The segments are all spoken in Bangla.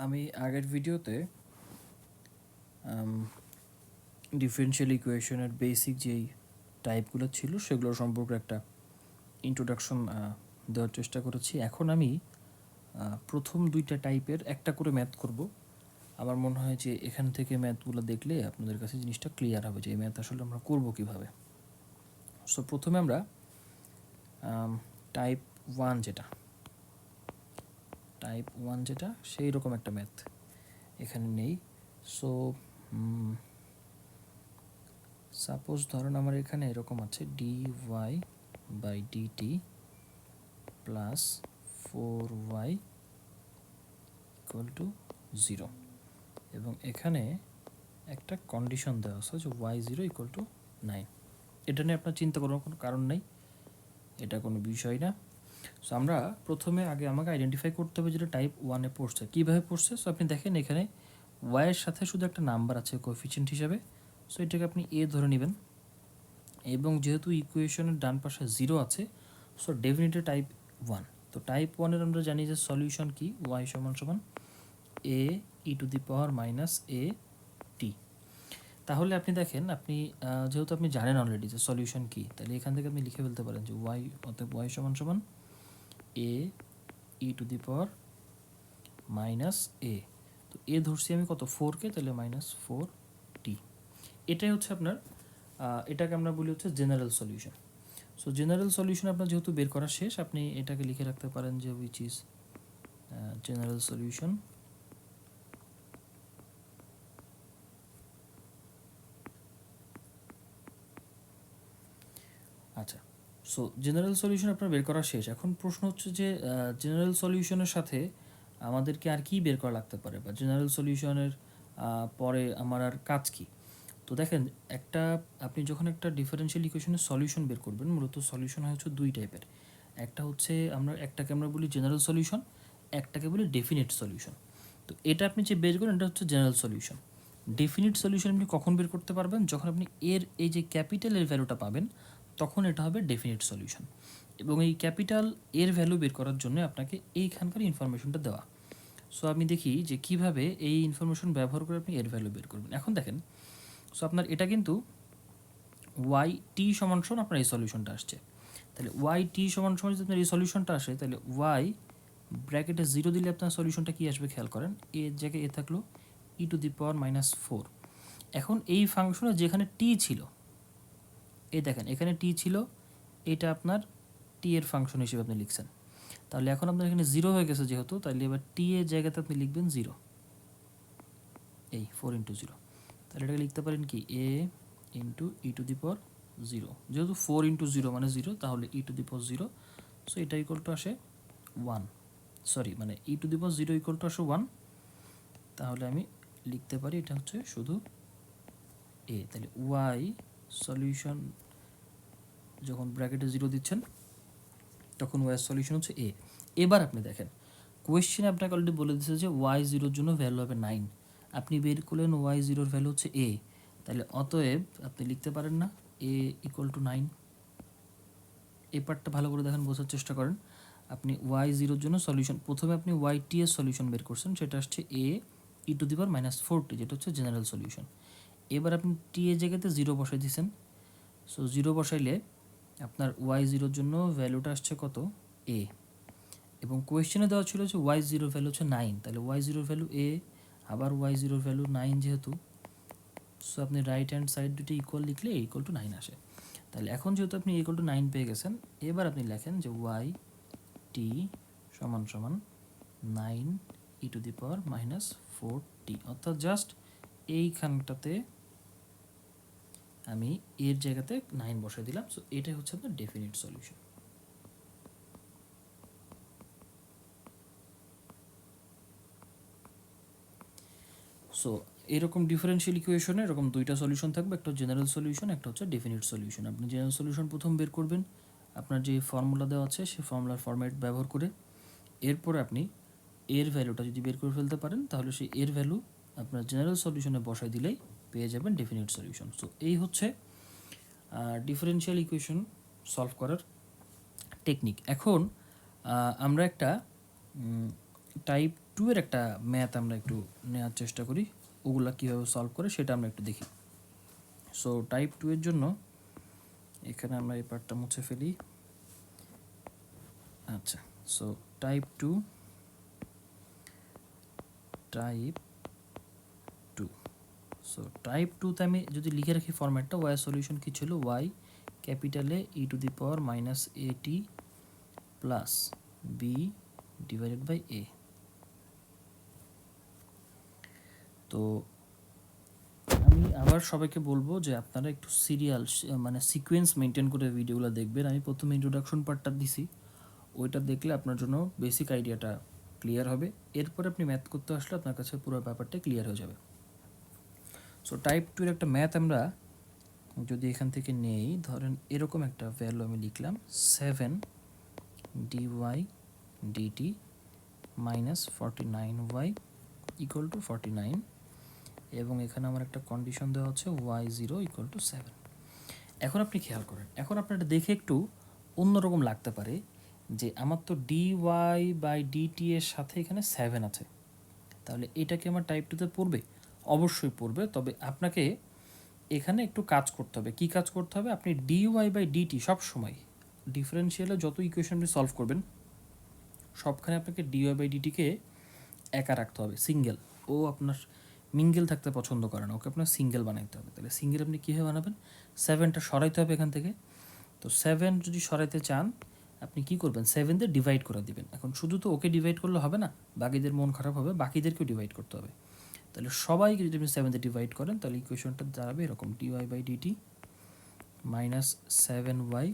আমি আগের ভিডিওতে ডিফারেনশিয়াল ইকুয়েশনের বেসিক যেই টাইপগুলো ছিল সেগুলো সম্পর্কে একটা ইন্ট্রোডাকশন দেওয়ার চেষ্টা করেছি। এখন আমি প্রথম দুইটা টাইপের একটা করে ম্যাথ করব। আমার মনে হয় যে এখান থেকে ম্যাথগুলো দেখলে আপনাদের কাছে জিনিসটা ক্লিয়ার হবে যে এই ম্যাথ আসলে আমরা করব কীভাবে। সো প্রথমে আমরা টাইপ ওয়ান যেটা সেই রকম একটা ম্যাথ এখানে নেই। সো সাপোজ ধরুন আমার এখানে এরকম আছে dy/dt প্লাস 4y = 0 এবং এখানে একটা কন্ডিশন দেওয়া আছে যে y0 = 9। এটা নিয়ে আপনার চিন্তা করার কোনো কারণ নেই, এটা কোনো বিষয় না। সো আমরা প্রথমে আমাকে আইডেন্টিফাই করতে হবে যেটা টাইপ ওয়ানে পড়ছে। কীভাবে পড়ছে? সো আপনি দেখেন এখানে ওয়াইয়ের সাথে শুধু একটা নাম্বার আছে কোএফিশিয়েন্ট হিসাবে। সো এটাকে আপনি এ ধরে নেবেন এবং যেহেতু ইকুয়েশনের ডান পাশে 0 আছে, সো ডেফিনেটলি টাইপ ওয়ান। তো টাইপ ওয়ানের আমরা জানি যে সলিউশন কি, y = a e⁻ a t। তাহলে আপনি দেখেন আপনি যেহেতু আপনি জানেন অলরেডি যে সলিউশন কি, তাহলে এখান থেকে আপনি লিখে ফেলতে পারেন যে অতএব y = a e⁻a। তো এ ধরছি আমি কত, 4কে, তাহলে -4t। এটাই হচ্ছে আপনার এটাকে আমরা বলি হচ্ছে general solution. So general solution আপনার যেহেতু বের করা শেষ, আপনি এটাকে লিখে রাখতে পারেন যে উইচ ইজ জেনারেল সলিউশন আচ্ছা। সো জেনারেল সলিউশন আপনার বের করা শেষ। এখন প্রশ্ন হচ্ছে যে জেনারেল সলিউশনের সাথে আমাদেরকে আর কি বের করা লাগতে পারে, বা জেনারেল সলিউশনের পরে আমার আর কাজ কি। তো দেখেন আপনি যখন একটা ডিফারেনশিয়াল ইকুয়েশনের সলিউশন বের করবেন, মূলত সলিউশন হয় হচ্ছে দুই টাইপের। একটাকে আমরা বলি জেনারেল সলিউশন, একটাকে বলি ডেফিনিট সলিউশন। তো এটা আপনি যে বের করেন এটা হচ্ছে জেনারেল সলিউশন। ডেফিনিট সলিউশন আপনি কখন বের করতে পারবেন? যখন আপনি এই যে ক্যাপিটাল ভ্যালুটা পাবেন, তখন এটা হবে ডেফিনিট সলিউশন। এবং এই ক্যাপিটাল ভ্যালু বের করার জন্য আপনাকে এইখানকার ইনফরমেশনটা দেওয়া। সো আমি দেখি যে কিভাবে এই ইনফরমেশন ব্যবহার করে আপনি ভ্যালু বের করবেন। এখন দেখেন, সো আপনার এটা কিন্তু y_t = আপনার এই সলিউশনটা আসছে। তাহলে y_t = যদি আপনার এই সলিউশনটা আসে, তাহলে y ব্র্যাকেটে 0 দিলে আপনার সলিউশনটা কি আসবে খেয়াল করেন। এর জায়গায় থাকলো e⁻⁴। এখন এই ফাংশনে যেখানে t ছিল, এই দেখেন এখানে t ছিল, এটা আপনার t এর ফাংশন হিসেবে আপনি লিখছেন। তাহলে এখন আপনার এখানে 0 হয়ে গেছে যেহেতু, তাহলে এবার t এর জায়গাতে আপনি লিখবেন 0, এই 4 × 0। তাহলে এটাকে লিখতে পারেন কি a × e⁻0। যেহেতু 4 × 0 মানে 0, তাহলে e⁻0। সো এটা আসে 1, সরি মানে e⁻0 আসে 1। তাহলে আমি লিখতে পারি এটা হচ্ছে শুধু a। তাহলে y সলিউশন যখন ব্র্যাকেটে 0 দিচ্ছেন, তখন y সলিউশন হচ্ছে a। এবার আপনি দেখেন কোয়েশ্চেনে আপনাকে অলরেডি বলে দিচ্ছে যে y0 এর জন্য ভ্যালু হবে 9। আপনি বের করলেন y0 এর ভ্যালু হচ্ছে a, তাহলে অতএব আপনি লিখতে পারেন না a = 9। এই পার্টটা ভালো করে দেখেন, বোঝার চেষ্টা করেন। আপনি y0 এর জন্য সলিউশন, প্রথমে আপনি y_t এর সলিউশন বের করছেন, সেটা আসছে a e⁻⁴t, যেটা হচ্ছে জেনারেল সলিউশন। এবার আপনি t এর জায়গাতে 0 বসাই দিয়েছেন। সো 0 বসাইলে আপনার y0 এর জন্য ভ্যালুটা আসছে কত, a। এবং কোয়েশ্চেনে দেওয়া ছিল যে y0 ভ্যালু হচ্ছে 9, তাহলে y0 ভ্যালু a, আবার y0 ভ্যালু 9 যেহেতু, সো আপনি রাইট হ্যান্ড সাইড দুটো ইকুয়াল লিখলে a = 9 আসে। তাহলে এখন যেহেতু আপনি a = 9 পেয়ে গেছেন, এবার আপনি লেখেন যে y_t = 9 e⁻⁴t, অর্থাৎ জাস্ট এইখানটাতে আমি এর জায়গাতে 9 বসাই দিলাম। সো এটাই হচ্ছে আপনার ডেফিনিট সলিউশন। সো এরকম ডিফারেনশিয়াল ইকুয়েশনে এরকম দুইটা সলিউশন থাকবে, একটা জেনারেল সলিউশন, একটা হচ্ছে ডেফিনিট সলিউশন। আপনি জেনারেল সলিউশন প্রথম বের করবেন আপনার যে ফর্মুলা দেওয়া আছে সেই ফর্মুলার ফরম্যাট ব্যবহার করে। এরপর আপনি এর ভ্যালুটা যদি বের করে ফেলতে পারেন, তাহলে সেই এর ভ্যালু আপনার জেনারেল সলিউশনে বসাই দিলেই পেয়ে যাবেন ডেফিনিট সলিউশন। সো এই হচ্ছে ডিফারেনশিয়াল ইকুয়েশন সলভ করার টেকনিক। এখন আমরা একটা টাইপ 2 এর একটা ম্যাথ আমরা একটু নেওয়ার চেষ্টা করি, ওগুলা কীভাবে সলভ করে সেটা আমরা একটু দেখি। সো টাইপ 2 এর জন্য এখানে আমরা এই পার্টটা মুছে ফেলি। আচ্ছা, সো টাইপ 2 সো টাইপ 2তে আমি যদি লিখে রাখি ফরম্যাটটা, ওয়াই সলিউশন কী ছিল, ওয়াই ক্যাপিটালে e to the power minus A T plus B divided by A. তো আমি আবার সবাইকে বলবো যে আপনারা একটু সিরিয়াল মানে সিকোয়েন্স মেনটেন করে ভিডিওগুলো দেখবেন। আমি প্রথমে ইন্ট্রোডাকশন পার্টটা দিছি, ওইটা দেখলে আপনার জন্য বেসিক আইডিয়াটা ক্লিয়ার হবে। এরপর আপনি ম্যাথ করতে আসলে আপনার কাছে পুরো ব্যাপারটা ক্লিয়ার হয়ে যাবে। সো টাইপ 2 এর একটা ম্যাথ আমরা যদি এখান থেকে নেই, ধরেন এরকম একটা ভ্যালু আমি লিখলাম 7 dy dt minus 49y equal to 49, এবং এখানে আমার একটা কন্ডিশন দেওয়া হচ্ছে y0 ইকুয়াল টু 7। এখন আপনি খেয়াল করেন, এখন আপনার এটা দেখে একটু অন্যরকম লাগতে পারে যে আমার তো dy বাই dt এর সাথে এখানে 7 আছে, তাহলে এটা কি আমার টাইপ 2তে পড়বে? অবশ্যই পড়বে। তবে আপনাকে এখানে একটু কাজ করতে হবে। কি কাজ করতে হবে? আপনি dy বাই dt সবসময় ডিফারেন্সিয়ালে যত ইকুয়েশন আপনি সলভ করবেন সবখানে আপনাকে dy বাই ডিটিকে একা রাখতে হবে, সিঙ্গেল। ও আপনার মিঙ্গেল থাকতে পছন্দ করে না, ওকে আপনার সিঙ্গেল বানাইতে হবে। তাহলে সিঙ্গেল আপনি কীভাবে বানাবেন? 7টা সরাইতে হবে এখান থেকে। তো 7 যদি সরাইতে চান আপনি কি করবেন? 7 দিয়ে ডিভাইড করে দিবেন। এখন শুধু তো ওকে ডিভাইড করলে হবে না, বাকিদের মন খারাপ হবে, বাকিদেরকেও ডিভাইড করতে হবে। তাহলে সবাইকে যদি আপনি 7 দিয়ে ডিভাইড করেন তাহলে ইকুয়েশনটা দাঁড়াবে এরকম, dy by dt minus 7y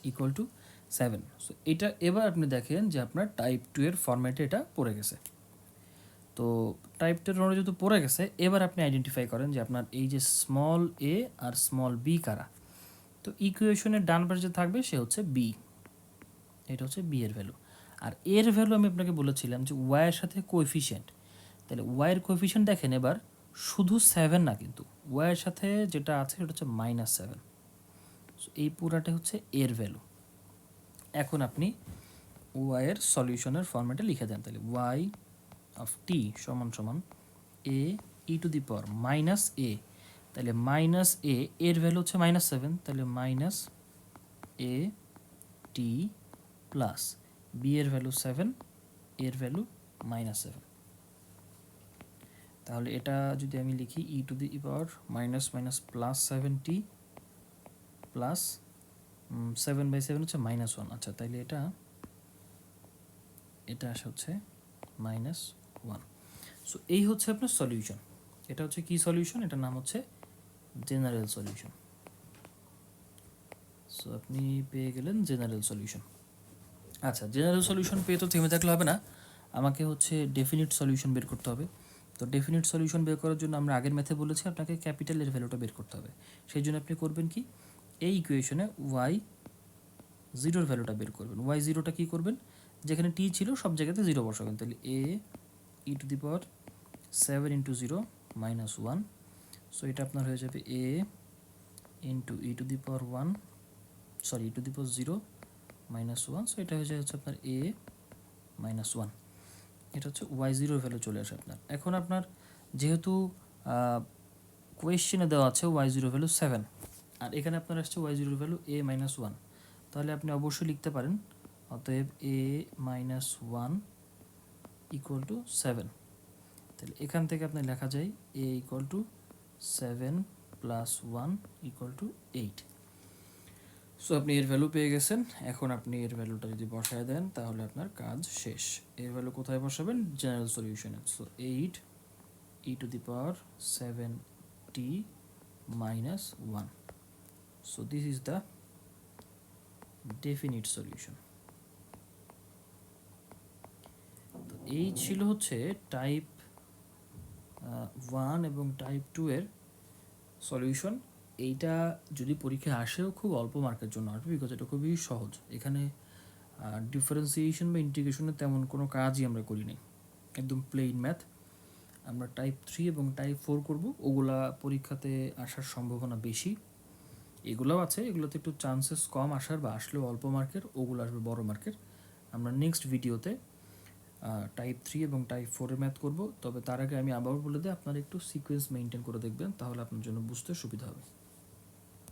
equal to 7। So এটা এবার আপনি দেখেন যে আপনার টাইপ 2 এর ফরম্যাটে এটা পড়ে গেছে। তো টাইপ 2 এর ফরম্যাটে যেহেতু পড়ে গেছে, এবার আপনি আইডেন্টিফাই করেন যে আপনার এই যে স্মল এ আর স্মল বি কারা। তো ইকুয়েশনের ডান পাশে যে থাকবে সে হচ্ছে বি, এটা হচ্ছে বি এর ভ্যালু। আর এর ভ্যালু আমি আপনাকে বলেছিলাম যে ওয়াই এর সাথে কোএফিশিয়েন্ট, তাহলে ওয়াই এর কোএফিশিয়েন্ট দেখেন এবার শুধু 7 না, কিন্তু ওয়াই এর সাথে যেটা আছে সেটা হচ্ছে -7। সো এই পুরাটা হচ্ছে এর ভ্যালু। এখন আপনি ওয়াই এর সলিউশনের ফরম্যাটে লিখে দেন, তাহলে ওয়াই অফ টি সমান সমান এ e to the power minus এ, তাহলে মাইনাস এ এর ভ্যালু হচ্ছে -7, তাহলে minus A T plus B এর ভ্যালু 7, এর ভ্যালু -7। তাহলে এটা যদি আমি লিখি e to the power minus minus plus 7t plus 7/7 হচ্ছে -1। আচ্ছা, তাইলে এটা আসে হচ্ছে -1। সো এই হচ্ছে আপনার সলিউশন। এটা হচ্ছে কি সলিউশন? এটার নাম হচ্ছে জেনারেল সলিউশন। সো আপনি পেয়ে গেলেন জেনারেল সলিউশন। আচ্ছা, জেনারেল সলিউশন পেয়ে তো থেমে থাকলে হবে না, আমাকে হচ্ছে ডেফিনিট সলিউশন বের করতে হবে। তো ডেফিনিট সলিউশন বের করার জন্য আমরা আগের ম্যাথে বলেছি আপনাকে ক্যাপিটালের ভ্যালুটা বের করতে হবে। সেই জন্য আপনি করবেন কি, এই ইকুয়েশনে y0 এর ভ্যালুটা বের করবেন। y0টা কী করবেন? যেখানে টি ছিল সব জায়গাতে 0 বসাবেন। তাহলে A e to the power 7 into 0 -1। So এটা আপনার হয়ে যাবে A into e to the power 1, sorry e to the power 0 -1। So এটা হয়ে যায় হচ্ছে আপনার এ -1। এটা হচ্ছে y0 ভ্যালু চলে আসে আপনার। এখন আপনার যেহেতু কোয়েশ্চেনে দেওয়া আছে y0 ভ্যালু 7 আর এখানে আপনার আসছে y0 ভ্যালু a -1, তাহলে আপনি অবশ্যই লিখতে পারেন অতএব a -1 ইকুয়াল টু 7। তাহলে এখান থেকে আপনার লেখা যায় a equal to 7 plus 1 equal to 8। So আপনি এর ভ্যালু পেয়ে গেছেন। এখন আপনি এর ভ্যালুটা যদি বসায় দেন তাহলে আপনার কাজ শেষ। এর ভ্যালু কোথায় বসাবেন? জেনারেল সলিউশনে। So 8 e to the power 7t -1। So this is the definite solution. তো এই ছিল হচ্ছে টাইপ 1 এবং টাইপ 2 এর সলিউশন। এইটা যদি পরীক্ষায় আসেও খুব অল্প মার্কের জন্য আসবে, বিকজ এটা খুবই সহজ। এখানে ডিফারেন্সিয়েশন বা ইন্টিগ্রেশনের তেমন কোনো কাজই আমরা করি নাই, একদম প্লেন ম্যাথ। আমরা টাইপ 3 এবং টাইপ 4 করব, ওগুলা পরীক্ষাতে আসার সম্ভাবনা বেশি। এগুলোও আছে, এগুলোতে একটু চান্সেস কম আসার বা আসলেও অল্প মার্কের, ওগুলো আসবে বড় মার্কের। আমরা নেক্সট ভিডিওতে টাইপ 3 এবং টাইপ 4 এর ম্যাথ করব। তবে তার আগে আমি আবার বলে দিই, আপনারা একটু সিকোয়েন্স মেনটেন করে দেখবেন, তাহলে আপনার জন্য বুঝতে সুবিধা হবে।